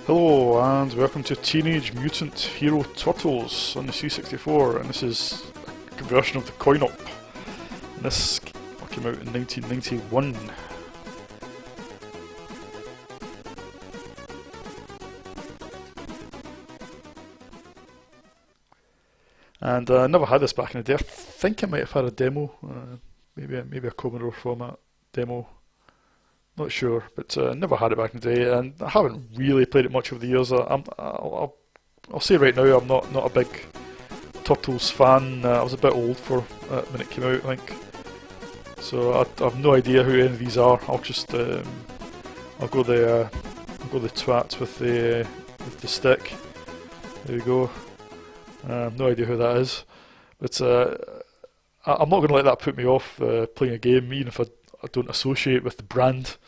Hello and welcome to Teenage Mutant Hero Turtles on the C64, and this is a version of the coin-op. And this came out in 1991. And I never had this back in the day. I think I might have had a demo, maybe a Commodore format demo. Not sure, but never had it back in the day, and I haven't really played it much over the years. I'll say right now I'm not a big Turtles fan. I was a bit old for when it came out, I think. So I have no idea who any of these are. I'll just I'll go the twat with the stick. There we go. No idea who that is, but I'm not going to let that put me off playing a game, even if I don't associate with the brand,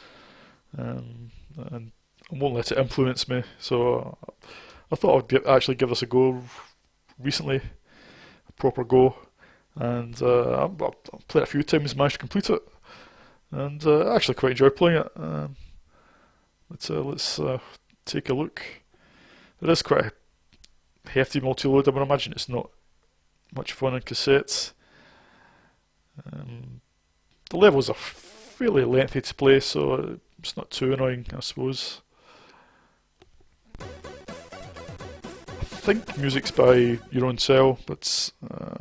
and I won't let it influence me. So I thought I'd actually give this a go recently, a proper go, and I've played it a few times, managed to complete it, and I actually quite enjoy playing it. Let's take a look. It is quite a hefty multi-load. I would imagine it's not much fun on cassettes. The levels are fairly lengthy to play, so it's not too annoying, I suppose. I think music's by your own cell, but I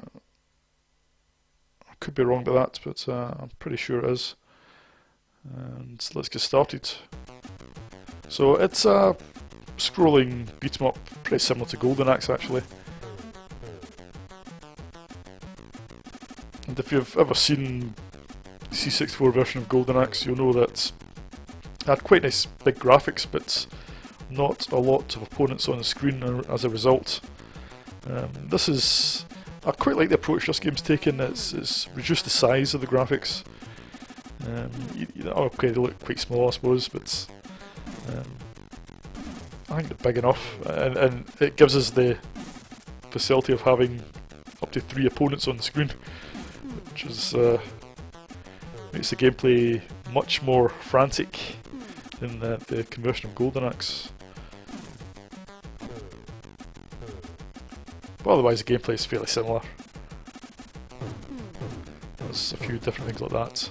could be wrong about that, but I'm pretty sure it is. And let's get started. So it's a scrolling beat 'em up, pretty similar to Golden Axe actually. And if you've ever seen the C64 version of Golden Axe, you'll know that it had quite nice big graphics, but not a lot of opponents on the screen as a result. I quite like the approach this game's taken. It's reduced the size of the graphics. Okay, they look quite small, I suppose, but I think they're big enough, and it gives us the facility of having up to 3 opponents on the screen, which is makes the gameplay much more frantic than the conversion of Golden Axe. But otherwise the gameplay is fairly similar. There's a few different things like that.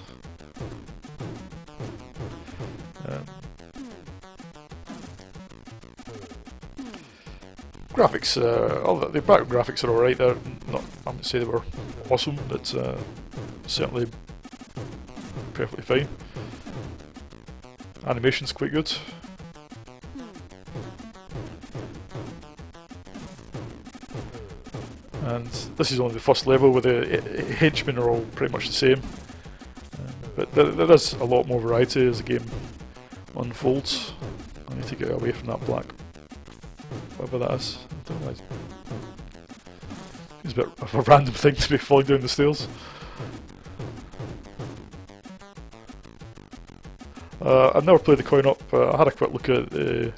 Graphics, the background graphics are alright. They're not, I wouldn't say they were awesome, but certainly perfectly fine. Animation's quite good. And this is only the first level, where the henchmen are all pretty much the same. But there is a lot more variety as the game unfolds. I need to get away from that black, whatever that is. I don't know. It's a bit of a random thing to be falling down the stairs. I've never played the coin-op. I had a quick look at the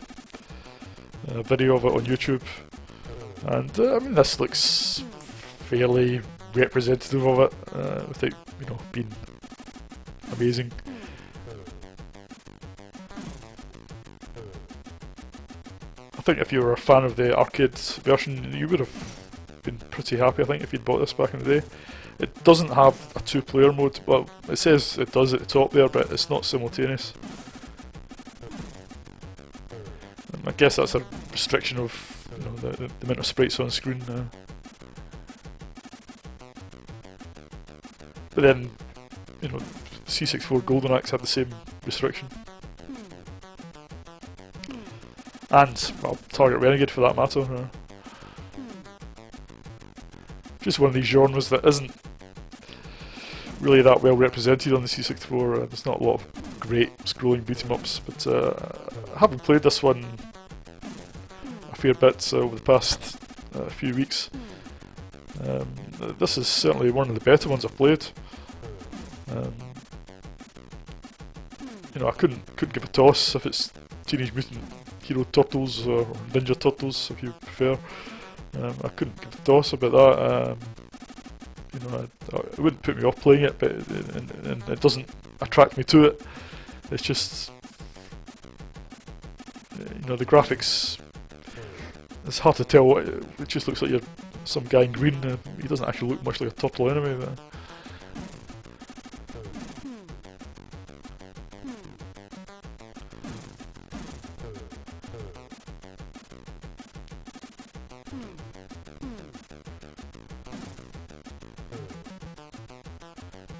video of it on YouTube, and I mean, this looks fairly representative of it, without being amazing. I think if you were a fan of the arcade version, you would have been pretty happy, I think, if you'd bought this back in the day. It doesn't have a 2-player mode. Well, it says it does at the top there, but it's not simultaneous. I guess that's a restriction of the amount of sprites on screen. But then, C64 Golden Axe had the same restriction. And, well, Target Renegade for that matter. Just one of these genres that isn't really that well represented on the C64. There's not a lot of great scrolling beat 'em ups, but having played this one a fair bit over the past few weeks, this is certainly one of the better ones I've played. I couldn't give a toss if it's Teenage Mutant Hero Turtles or Ninja Turtles, if you prefer. I couldn't give a toss about that. It wouldn't put me off playing it, but and it doesn't attract me to it. It's just you know, the graphics, it's hard to tell. It just looks like you're some guy in green. He doesn't actually look much like a turtle anyway. But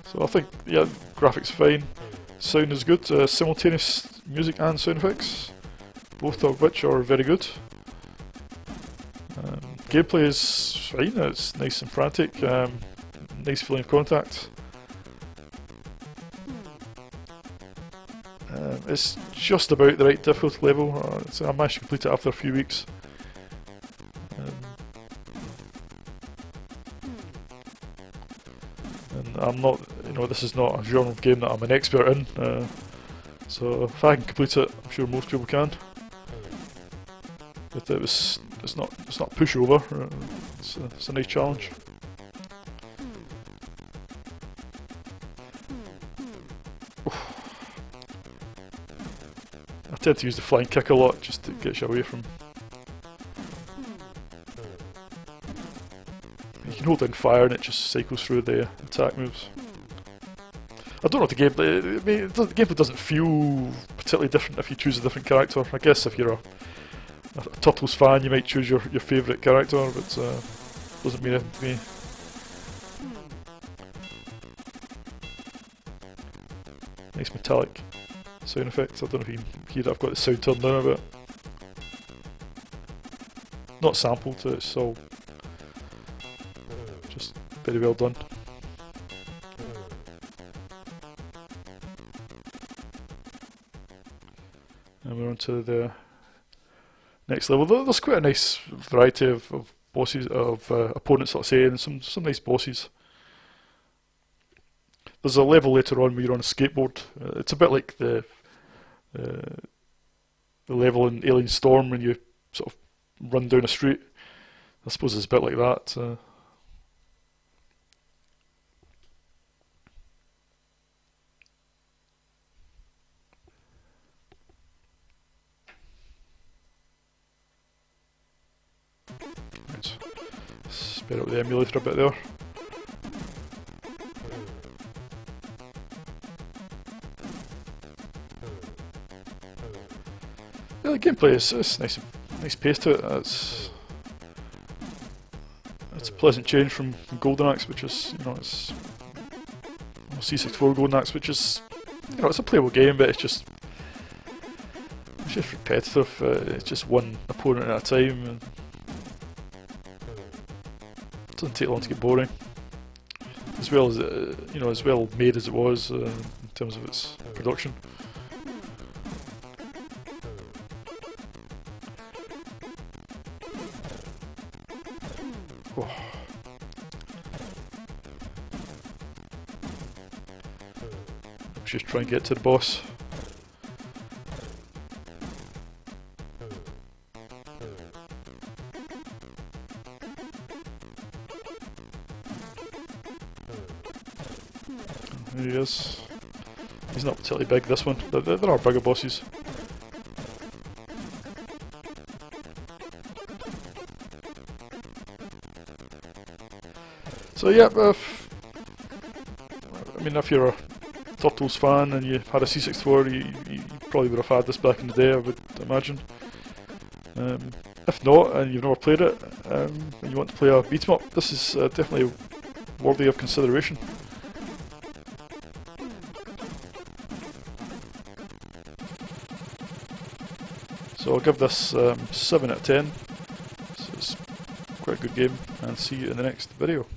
so I think, yeah, graphics fine. Sound is good. Simultaneous music and sound effects, both of which are very good. Gameplay is fine. It's nice and frantic. Nice feeling of contact. It's just about the right difficulty level. So I managed to complete it after a few weeks. And I'm not, you know, this is not a genre of game that I'm an expert in. So if I can complete it, I'm sure most people can. But it's not pushover. It's a nice challenge. I tend to use the flying kick a lot just to get you away from. You can hold down fire and it just cycles through the attack moves. I don't know if the gameplay. I mean, the gameplay doesn't feel particularly different if you choose a different character. I guess if you're a Turtles fan, you might choose your favourite character, but doesn't mean anything to me. Nice metallic sound effects. I don't know if you can hear that. I've got the sound turned down a bit. Not sampled, it's all just very well done. And we're on to the next level. There's quite a nice variety of bosses, of opponents, let's say, and some nice bosses. There's a level later on where you're on a skateboard. It's a bit like the level in Alien Storm when you sort of run down a street. I suppose it's a bit like that. Let's spare up the emulator a bit there. Yeah, the gameplay is nice pace to it. It's a pleasant change from Golden Axe, which is, you know, it's C64 Golden Axe, which is, you know, it's a playable game, but it's just repetitive. It's just one opponent at a time, and it doesn't take long to get boring. As well as you know, as well made as it was in terms of its production. Oh. Let's just try and get to the boss. There he is. He's not particularly big, this one. There are bigger bosses. So yeah, I mean, if you're a Turtles fan and you had a C64, you probably would have had this back in the day, I would imagine. If not, and you've never played it, and you want to play a beat 'em up, this is definitely worthy of consideration. So I'll give this 7 out of 10. So it's quite a good game, and see you in the next video.